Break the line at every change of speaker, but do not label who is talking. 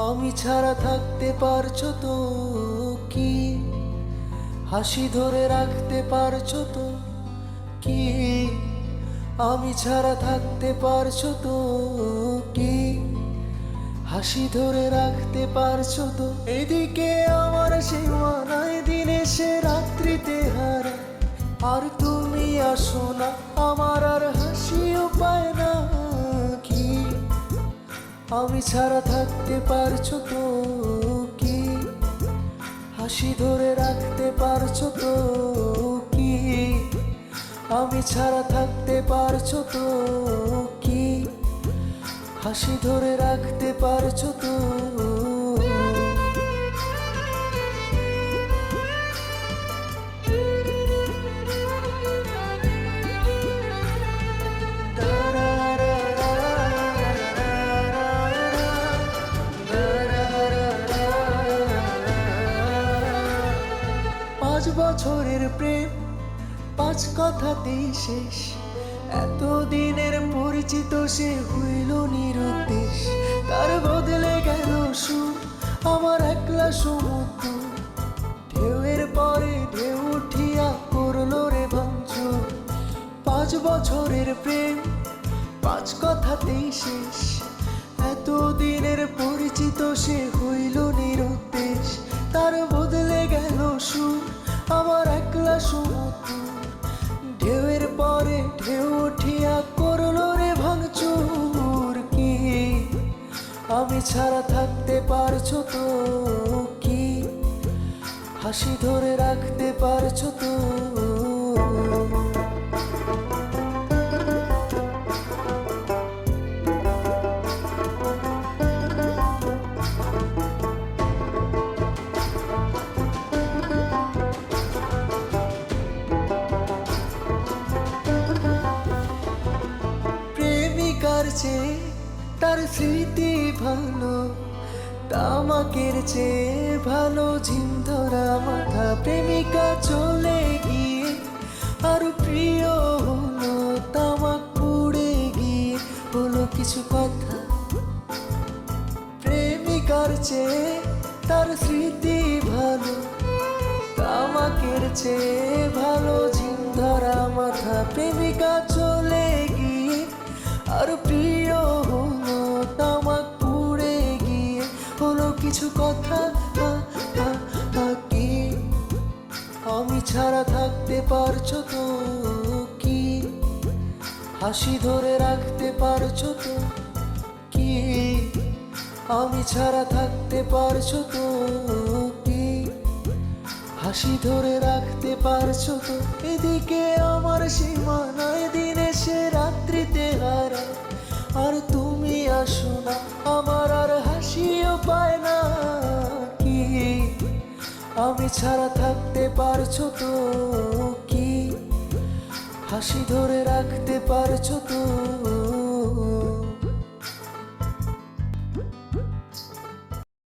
আমি ছাড়া থাকতে পারছো তো কি? হাসি ধরে রাখতে পারছো তো কি? আমি ছাড়া থাকতে পারছো তো কি? হাসি ধরে রাখতে পারছো তো? এদিকে আমার সীমানায় দিন এসে রাত্রিতে হারা, আর তুমি আসো না, আমার আর হাসিও পায় না কি? আমি ছাড়া থাকতে পারছো তো কি? হাসি ধরে রাখতে পারছো তো কি? আমি ছাড়া থাকতে পারছো তো কি? হাসি ধরে রাখতে পারছো তো? পাঁচ বছরের প্রেম পাঁচ কথাতেই শেষ, এতদিনের পরিচিত সে হইল নিরুদ্দেশ। তার বদলে গেল সুর আমার একলা সমুদ্র, ঢেউয়ের পরে ঢেউ উঠিয়া করলো রে ভাঙচুর। পাঁচ বছরের প্রেম পাঁচ কথাতেই শেষ, এতদিনের পরিচিত সে হইল নিরুদ্দেশ। তার বদলে গেল সুর আমার একলা সমুদ্র, ঢেউয়ের পরে ঢেউ উঠিয়া করলো রে ভাঙচুর। কি আমি ছাড়া থাকতে পারছো তো কি? হাসি ধরে রাখতে পারছো তো? প্রেমিকার চেয়ে তার স্মৃতি ভালো, তামাকের চেয়ে ভালো ঝিম ধরা মাথা। প্রেমিকা চলে গিয়ে আর প্রিয় হলো, তামাক পুড়ে গিয়ে হলো কিছু কথা। প্রেমিকার চেয়ে তার স্মৃতি ভালো, তামাকের চেয়ে ভালো ঝিম ধরা মাথা। প্রেমিকা চলে গিয়ে আর প্রিয় হলো, তামাক পুড়ে গিয়ে হলো কিছু কথা। কি আমি ছাড়া থাকতে পারছো তো কি? হাসি ধরে রাখতে পারছো তো কি? আমি ছাড়া থাকতে পারছো তো কি? হাসি ধরে রাখতে পারছো তো? এদিকে আমার সীমানায় দিন এসে রাত্রিতে হারা, আর তুমি আসো না, আমার আর হাসিও পায় না কি? আমি ছাড়া থাকতে পারছো তো কি? হাসি ধরে রাখতে পারছো তো?